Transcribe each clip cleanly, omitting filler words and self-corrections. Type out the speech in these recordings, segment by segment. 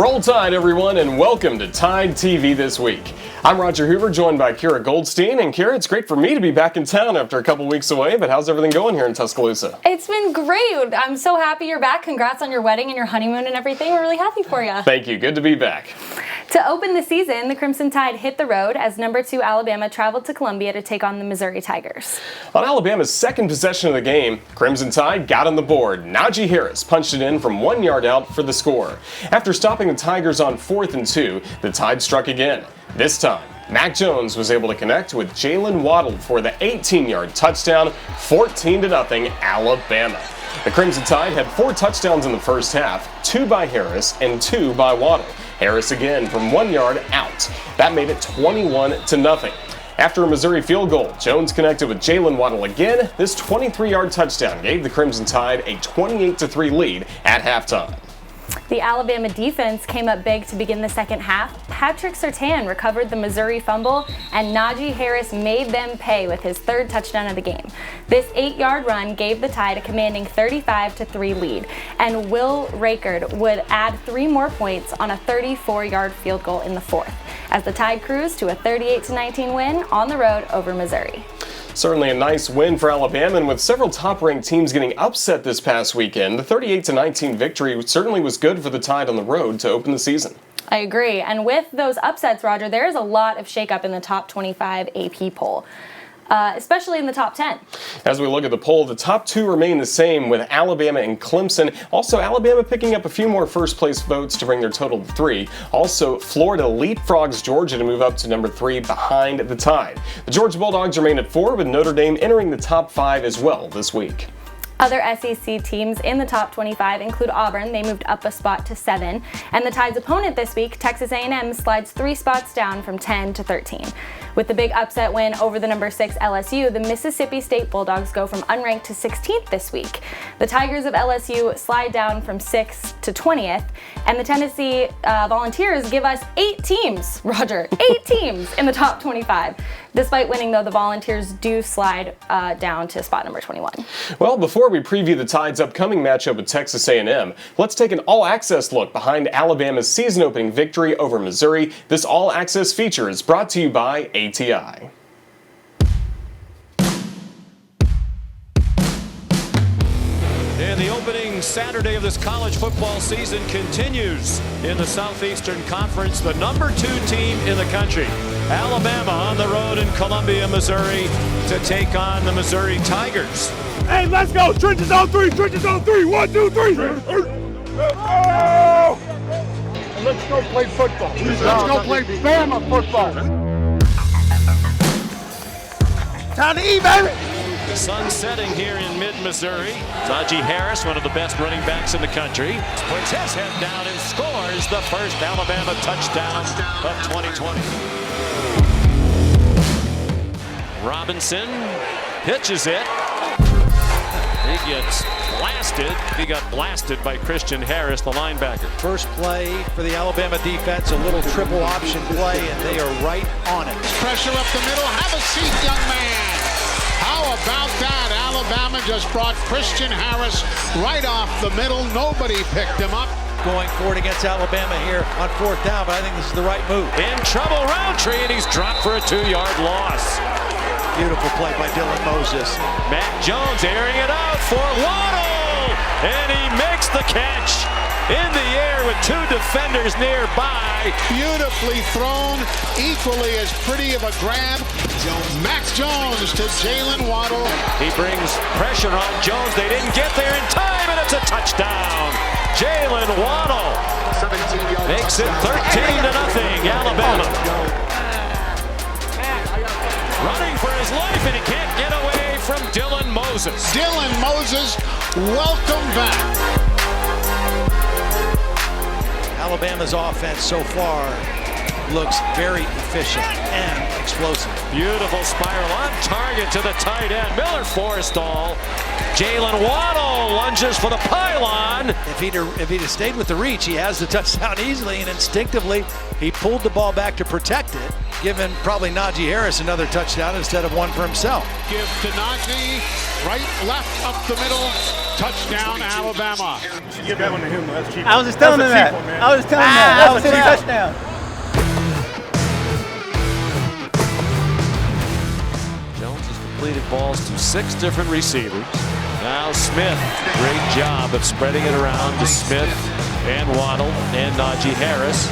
Roll Tide, everyone, and welcome to Tide TV This Week. I'm Roger Hoover, joined by Kira Goldstein. And Kira, it's great for me to be back in town after a couple weeks away, but how's everything going here in Tuscaloosa? It's been great. I'm so happy you're back. Congrats on your wedding and your honeymoon and everything. We're really happy for you. Thank you. Good to be back. To open the season, the Crimson Tide hit the road as number 2 Alabama traveled to Columbia to take on the Missouri Tigers. On Alabama's second possession of the game, Crimson Tide got on the board. Najee Harris punched it in from 1 yard out for the score. After stopping the Tigers on 4th and 2, the Tide struck again. This time, Mac Jones was able to connect with Jalen Waddle for the 18-yard touchdown, 14-0 Alabama. The Crimson Tide had 4 touchdowns in the first half, 2 by Harris and 2 by Waddle. Harris again from 1 yard out. That made it 21-0. After a Missouri field goal, Jones connected with Jalen Waddle again. This 23-yard touchdown gave the Crimson Tide a 28-3 lead at halftime. The Alabama defense came up big to begin the second half. Patrick Surtain recovered the Missouri fumble, and Najee Harris made them pay with his 3rd touchdown of the game. This 8-yard run gave the Tide a commanding 35-3 lead, and Will Rakerd would add 3 more points on a 34-yard field goal in the 4th, as the Tide cruised to a 38-19 win on the road over Missouri. Certainly a nice win for Alabama, and with several top-ranked teams getting upset this past weekend, the 38-19 victory certainly was good for the Tide on the road to open the season. I agree, and with those upsets, Roger, there is a lot of shakeup in the top 25 AP poll. Especially in the top 10. As we look at the poll, the top 2 remain the same with Alabama and Clemson. Also, Alabama picking up a few more first-place votes to bring their total to 3. Also, Florida leapfrogs Georgia to move up to number 3 behind the Tide. The Georgia Bulldogs remain at 4, with Notre Dame entering the top 5 as well this week. Other SEC teams in the top 25 include Auburn. They moved up a spot to 7. And the Tide's opponent this week, Texas A&M, slides 3 spots down from 10 to 13. With the big upset win over the number 6 LSU, the Mississippi State Bulldogs go from unranked to 16th this week. The Tigers of LSU slide down from 6th to 20th. And the Tennessee Volunteers give us 8 teams, Roger, 8 teams in the top 25. Despite winning, though, the Volunteers do slide down to spot number 21. Well, before we preview the Tide's upcoming matchup with Texas A&M, let's take an all-access look behind Alabama's season-opening victory over Missouri. This all-access feature is brought to you by ATI. And the opening Saturday of this college football season continues in the Southeastern Conference. The number 2 team in the country, Alabama, on the road in Columbia, Missouri, to take on the Missouri Tigers. Hey, let's go! Trenches on 3! Trenches on 3! 1, 2, 3! Oh! Let's go play football. Let's go play Bama football. Time to eat, baby! The sun's setting here in mid-Missouri. Najee Harris, one of the best running backs in the country, puts his head down and scores the first Alabama touchdown of 2020. Robinson pitches it. He gets blasted. He got blasted by Christian Harris, the linebacker. First play for the Alabama defense, a little triple option play, and they are right on it. Pressure up the middle. Have a seat, young man. How about that? Alabama just brought Christian Harris right off the middle. Nobody picked him up. Going forward against Alabama here on 4th down, but I think this is the right move. In trouble, Roundtree, and he's dropped for a 2-yard loss. Beautiful play by Dylan Moses. Mac Jones airing it out for Waddle, and he makes the catch in the air with 2 defenders nearby. Beautifully thrown, equally as pretty of a grab. Max Jones to Jalen Waddle. He brings pressure on Jones. They didn't get there in time, and it's a touchdown. Jalen Waddle makes it 13-0 Alabama. Running for his life, and he can't get away from Dylan Moses. Dylan Moses, welcome back. Alabama's offense so far looks very efficient and explosive. Beautiful spiral on target to the tight end. Miller Forrestall. Jalen Waddle lunges for the pylon. If he'd have stayed with the reach, he has the touchdown easily, and instinctively he pulled the ball back to protect it, giving probably Najee Harris another touchdown instead of one for himself. Give to Najee, right, left, up the middle, Touchdown, Alabama. You should give that one to him. That's cheap. I was just telling him that. I was just telling him that. That was his touchdown. Jones has completed balls to 6 different receivers. Now Smith, great job of spreading it around to Smith and Waddle and Najee Harris.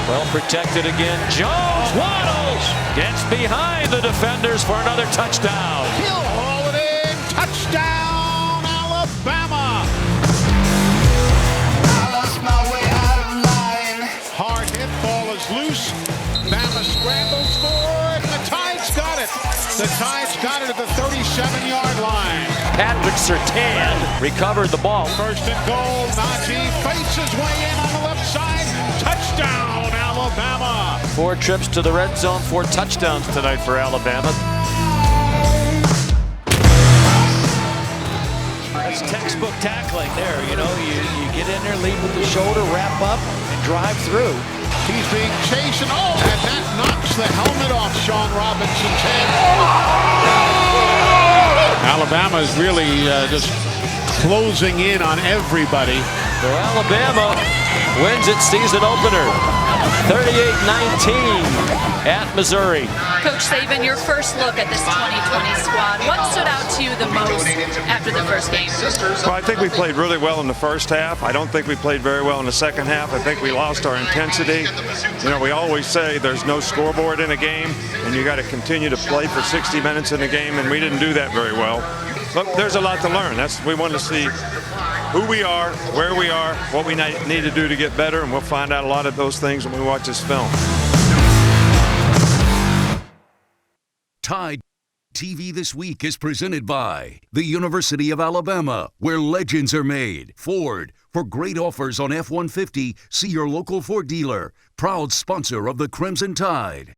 Well protected again. Jones, Waddle gets behind the defenders for another touchdown. He'll haul it in. Touchdown, Alabama. Hard hit, ball is loose. Bama scrambles for it. The Tide's got it. The Tide's got it at the 37-yard line. Patrick Surtain recovered the ball. First and goal. Najee fights his way in on the left side. Touchdown, Alabama. 4 trips to the red zone, 4 touchdowns tonight for Alabama. That's textbook tackling there. You know, you get in there, lead with the shoulder, wrap up, and drive through. He's being chased, and that knocks the helmet off Sean Robinson's head. Alabama is really just closing in on everybody. So Alabama wins its season opener, 38-19 at Missouri. Coach Saban, your first look at this 2020 squad. What stood out to you the most after the first game? Well, I think we played really well in the first half. I don't think we played very well in the second half. I think we lost our intensity. You know, we always say there's no scoreboard in a game, and you got to continue to play for 60 minutes in a game, and we didn't do that very well. But there's a lot to learn. We want to see who we are, where we are, what we need to do to get better, and we'll find out a lot of those things when we watch this film. TideTV This Week is presented by the University of Alabama, where legends are made. Ford, for great offers on F-150, see your local Ford dealer. Proud sponsor of the Crimson Tide.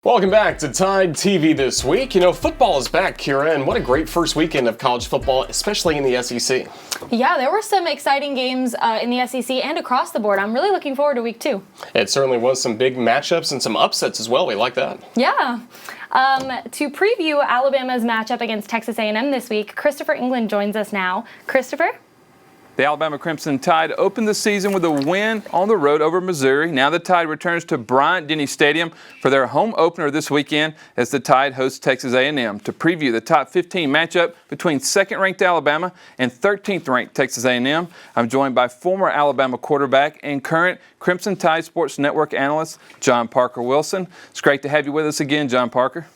Welcome back to Tide TV This Week. You know, football is back, Kira, and what a great first weekend of college football, especially in the SEC. Yeah, there were some exciting games in the SEC and across the board. I'm really looking forward to week 2. It certainly was some big matchups and some upsets as well. We like that. Yeah. To preview Alabama's matchup against Texas A&M this week, Christopher England joins us now. Christopher? The Alabama Crimson Tide opened the season with a win on the road over Missouri. Now the Tide returns to Bryant-Denny Stadium for their home opener this weekend as the Tide hosts Texas A&M to preview the top 15 matchup between second-ranked Alabama and 13th-ranked Texas A&M. I'm joined by former Alabama quarterback and current Crimson Tide Sports Network analyst John Parker Wilson. It's great to have you with us again, John Parker.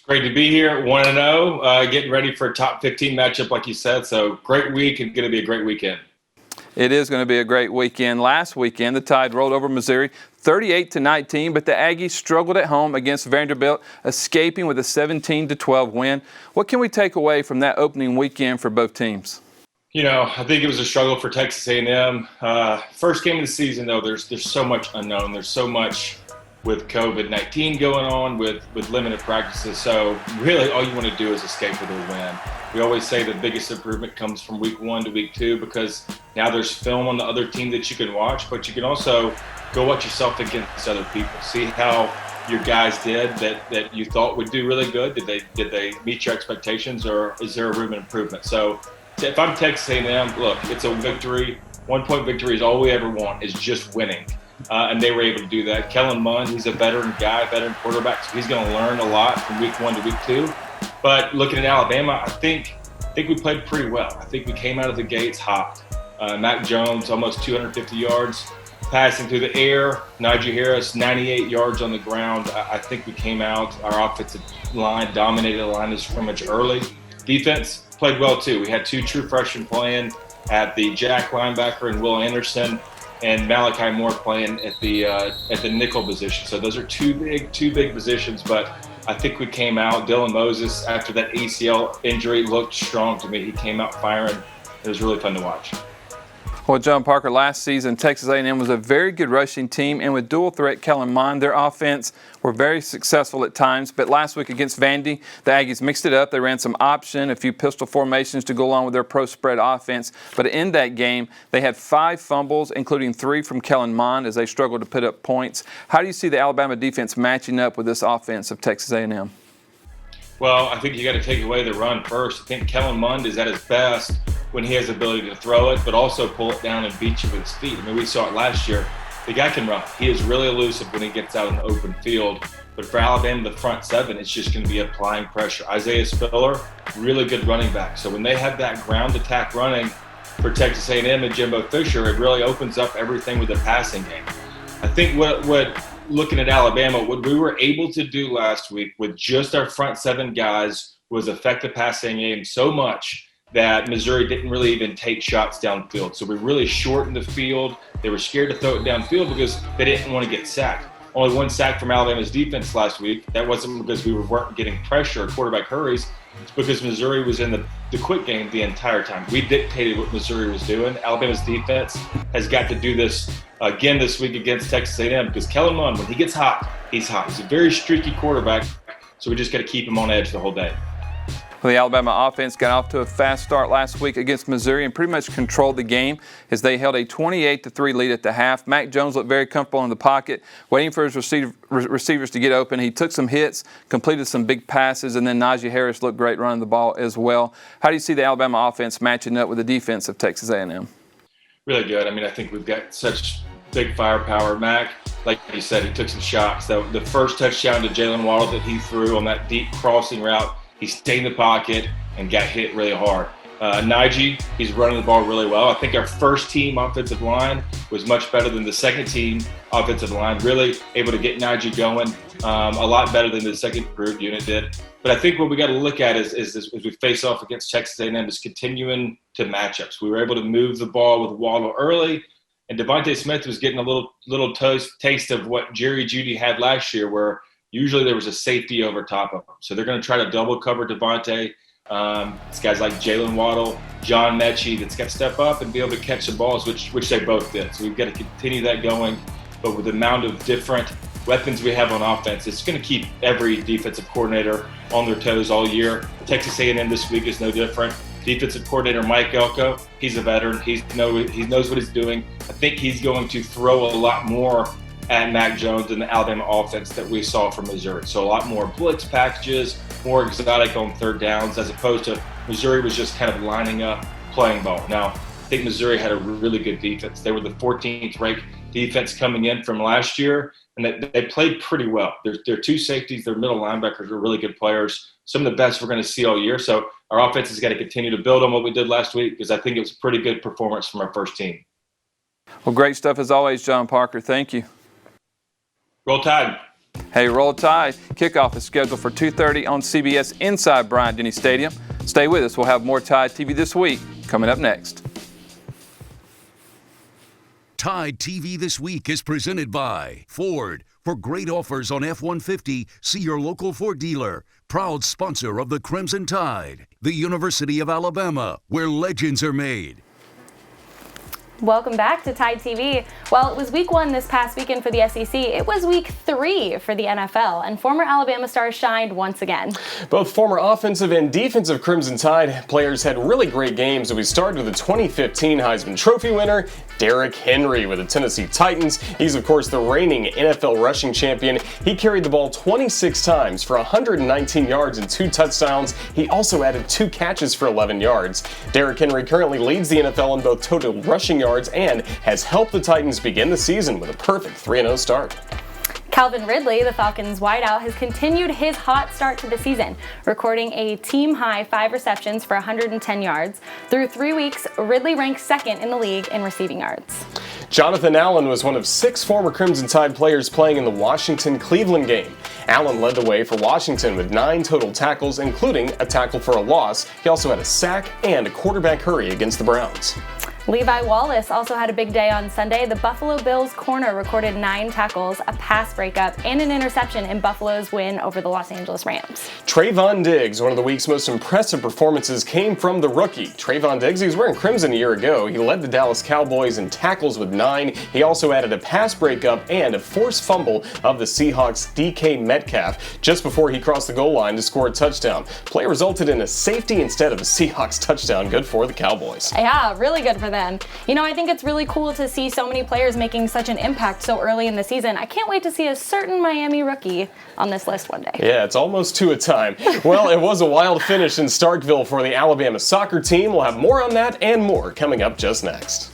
Great to be here, 1-0, getting ready for a top 15 matchup, like you said. So great week and going to be a great weekend. It is going to be a great weekend. Last weekend, the Tide rolled over Missouri 38-19, but the Aggies struggled at home against Vanderbilt, escaping with a 17-12 win. What can we take away from that opening weekend for both teams? You know, I think it was a struggle for Texas A&M. First game of the season, though, there's so much unknown. There's so much with COVID-19 going on, with limited practices. So really all you want to do is escape with a win. We always say the biggest improvement comes from week 1 to week 2 because now there's film on the other team that you can watch, but you can also go watch yourself against other people. See how your guys did that you thought would do really good. Did they meet your expectations, or is there a room of improvement? So if I'm Texas A&M, look, it's a victory. 1-point victory is all we ever want, is just winning. And they were able to do that. Kellen Mond, he's a veteran guy, veteran quarterback, so he's going to learn a lot from week 1 to week 2. But looking at Alabama, I think we played pretty well. I think we came out of the gates hot. Mac Jones, almost 250 yards passing through the air. Najee Harris, 98 yards on the ground. I think we came out. Our offensive line dominated the line of scrimmage early. Defense played well too. We had 2 true freshmen playing at the Jack linebacker and Will Anderson, and Malachi Moore playing at the nickel position. So those are two big positions, but I think we came out. Dylan Moses, after that ACL injury, looked strong to me. He came out firing. It was really fun to watch. Well, John Parker, last season, Texas A&M was a very good rushing team, and with dual threat Kellen Mond, their offense were very successful at times. But last week against Vandy, the Aggies mixed it up. They ran some option, a few pistol formations to go along with their pro spread offense. But in that game, they had 5 fumbles, including 3 from Kellen Mond, as they struggled to put up points. How do you see the Alabama defense matching up with this offense of Texas A&M? Well, I think you got to take away the run first. I think Kellen Mond is at his best when he has the ability to throw it, but also pull it down and beat you with his feet. I mean, we saw it last year. The guy can run. He is really elusive when he gets out in the open field. But for Alabama, the front seven, it's just going to be applying pressure. Isaiah Spiller, really good running back. So when they have that ground attack running for Texas A&M and Jimbo Fisher, it really opens up everything with the passing game. I think what looking at Alabama, what we were able to do last week with just our front seven guys was affect the passing game so much that Missouri didn't really even take shots downfield. So we really shortened the field. They were scared to throw it downfield because they didn't want to get sacked. Only one sack from Alabama's defense last week. That wasn't because we weren't getting pressure or quarterback hurries. It's because Missouri was in the quick game the entire time. We dictated what Missouri was doing. Alabama's defense has got to do this again this week against Texas A&M because Kellen Mond, when he gets hot, he's hot. He's a very streaky quarterback, so we just got to keep him on edge the whole day. Well, the Alabama offense got off to a fast start last week against Missouri and pretty much controlled the game as they held a 28-3 lead at the half. Mac Jones looked very comfortable in the pocket, waiting for his receivers to get open. He took some hits, completed some big passes, and then Najee Harris looked great running the ball as well. How do you see the Alabama offense matching up with the defense of Texas A&M? Really good. I mean, I think we've got such big firepower. Mac, like you said, he took some shots. The first touchdown to Jalen Waddle that he threw on that deep crossing route, he stayed in the pocket and got hit really hard. Najee, he's running the ball really well. I think our first team offensive line was much better than the second team offensive line, really able to get Najee going a lot better than the second group unit did. But I think what we got to look at is as we face off against Texas A&M is continuing to matchups. We were able to move the ball with Waddle early, and Devontae Smith was getting a little taste of what Jerry Jeudy had last year, where usually there was a safety over top of him. So they're going to try to double cover Devontae. It's guys like Jalen Waddle, John Mechie that's got to step up and be able to catch the balls, which they both did. So we've got to continue that going. But with the amount of different weapons we have on offense, it's going to keep every defensive coordinator on their toes all year. Texas A&M this week is no different. Defensive coordinator Mike Elko, he's a veteran. He knows what he's doing. I think he's going to throw a lot more at Mac Jones and the Alabama offense that we saw from Missouri. So a lot more blitz packages, more exotic on third downs, as opposed to Missouri was just kind of lining up, playing ball. Now, I think Missouri had a really good defense. They were the 14th ranked defense coming in from last year, and they played pretty well. Their two safeties, their middle linebackers are really good players, some of the best we're going to see all year. So our offense has got to continue to build on what we did last week because I think it was a pretty good performance from our first team. Well, great stuff as always, John Parker. Thank you. Roll Tide. Hey, Roll Tide. Kickoff is scheduled for 2:30 on CBS inside Bryant-Denny Stadium. Stay with us. We'll have more Tide TV this week coming up next. Tide TV This Week is presented by Ford. For great offers on F-150, see your local Ford dealer. Proud sponsor of the Crimson Tide. The University of Alabama, where legends are made. Welcome back to Tide TV. While it was week 1 this past weekend for the SEC, it was week 3 for the NFL, and former Alabama stars shined once again. Both former offensive and defensive Crimson Tide players had really great games, and we started with the 2015 Heisman Trophy winner, Derrick Henry with the Tennessee Titans. He's, of course, the reigning NFL rushing champion. He carried the ball 26 times for 119 yards and 2 touchdowns. He also added 2 catches for 11 yards. Derrick Henry currently leads the NFL in both total rushing yards and has helped the Titans begin the season with a perfect 3-0 start. Calvin Ridley, the Falcons' wideout, has continued his hot start to the season, recording a team-high 5 receptions for 110 yards. Through 3 weeks, Ridley ranks second in the league in receiving yards. Jonathan Allen was one of 6 former Crimson Tide players playing in the Washington-Cleveland game. Allen led the way for Washington with 9 total tackles, including a tackle for a loss. He also had a sack and a quarterback hurry against the Browns. Levi Wallace also had a big day on Sunday. The Buffalo Bills corner recorded 9 tackles, a pass breakup, and an interception in Buffalo's win over the Los Angeles Rams. Trayvon Diggs, one of the week's most impressive performances, came from the rookie. Trayvon Diggs, he was wearing crimson a year ago. He led the Dallas Cowboys in tackles with 9. He also added a pass breakup and a forced fumble of the Seahawks' DK Metcalf just before he crossed the goal line to score a touchdown. Play resulted in a safety instead of a Seahawks touchdown. Good for the Cowboys. Yeah, really good for them. them. You know, I think it's really cool to see so many players making such an impact so early in the season. I can't wait to see a certain Miami rookie on this list one day. Yeah, it's almost two a time. Well, it was a wild finish in Starkville for the Alabama soccer team. We'll have more on that and more coming up just next.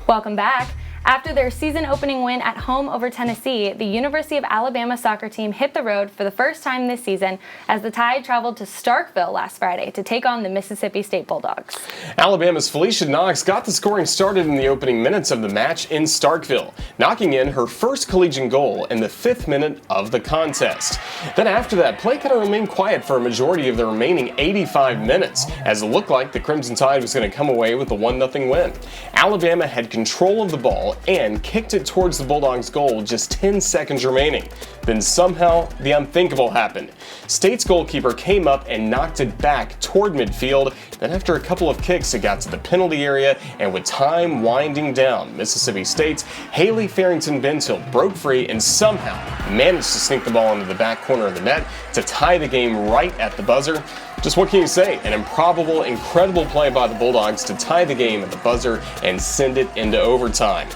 Welcome back. After their season-opening win at home over Tennessee, the University of Alabama soccer team hit the road for the first time this season as the Tide traveled to Starkville last Friday to take on the Mississippi State Bulldogs. Alabama's Felicia Knox got the scoring started in the opening minutes of the match in Starkville, knocking in her first collegiate goal in the 5th minute of the contest. Then after that, play kind of remained quiet for a majority of the remaining 85 minutes, as it looked like the Crimson Tide was going to come away with a 1-0 win. Alabama had control of the ball and kicked it towards the Bulldogs' goal just 10 seconds remaining. Then somehow the unthinkable happened. State's goalkeeper came up and knocked it back toward midfield. Then after a couple of kicks, it got to the penalty area, and with time winding down, Mississippi State's Haley Farrington-Bentil broke free and somehow managed to sink the ball into the back corner of the net to tie the game right at the buzzer. Just what can you say? An improbable, incredible play by the Bulldogs to tie the game at the buzzer and send it into overtime.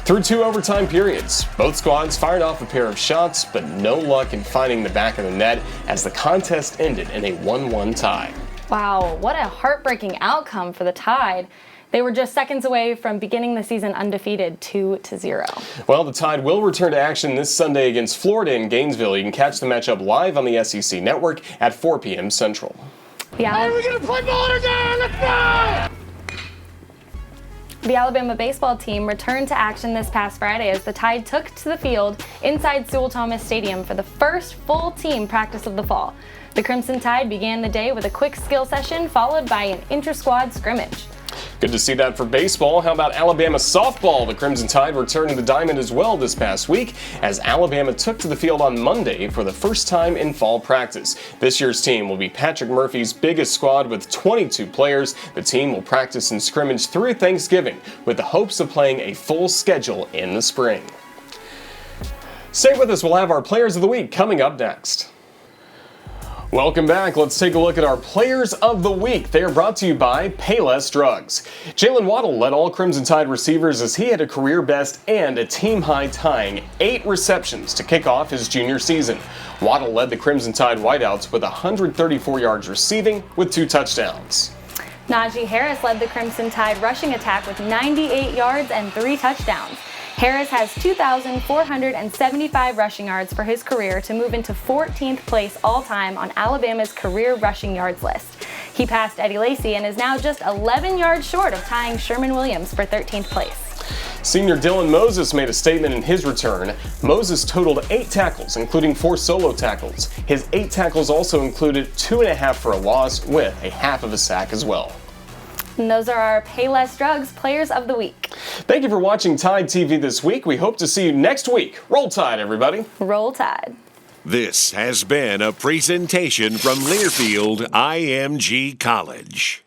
Through 2 overtime periods, both squads fired off a pair of shots, but no luck in finding the back of the net as the contest ended in a 1-1 tie. Wow, what a heartbreaking outcome for the Tide. They were just seconds away from beginning the season undefeated 2-0. Well, the Tide will return to action this Sunday against Florida in Gainesville. You can catch the matchup live on the SEC Network at 4 p.m. Central. Yeah. We're going to play ball today! Let's go! The Alabama baseball team returned to action this past Friday as the Tide took to the field inside Sewell Thomas Stadium for the first full team practice of the fall. The Crimson Tide began the day with a quick skill session followed by an inter-squad scrimmage. Good to see that for baseball. How about Alabama softball? The Crimson Tide returned to the diamond as well this past week as Alabama took to the field on Monday for the first time in fall practice. This year's team will be Patrick Murphy's biggest squad with 22 players. The team will practice and scrimmage through Thanksgiving with the hopes of playing a full schedule in the spring. Stay with us. We'll have our Players of the Week coming up next. Welcome back. Let's take a look at our Players of the Week. They are brought to you by Payless Drugs. Jalen Waddle led all Crimson Tide receivers as he had a career best and a team-high tying 8 receptions to kick off his junior season. Waddle led the Crimson Tide Whiteouts with 134 yards receiving with 2 touchdowns. Najee Harris led the Crimson Tide rushing attack with 98 yards and 3 touchdowns. Harris has 2,475 rushing yards for his career to move into 14th place all-time on Alabama's career rushing yards list. He passed Eddie Lacy and is now just 11 yards short of tying Sherman Williams for 13th place. Senior Dylan Moses made a statement in his return. Moses totaled 8 tackles, including 4 solo tackles. His 8 tackles also included 2.5 for a loss, with a half of a sack as well. And those are our Payless Drugs Players of the Week. Thank you for watching Tide TV this week. We hope to see you next week. Roll Tide, everybody. Roll Tide. This has been a presentation from Learfield IMG College.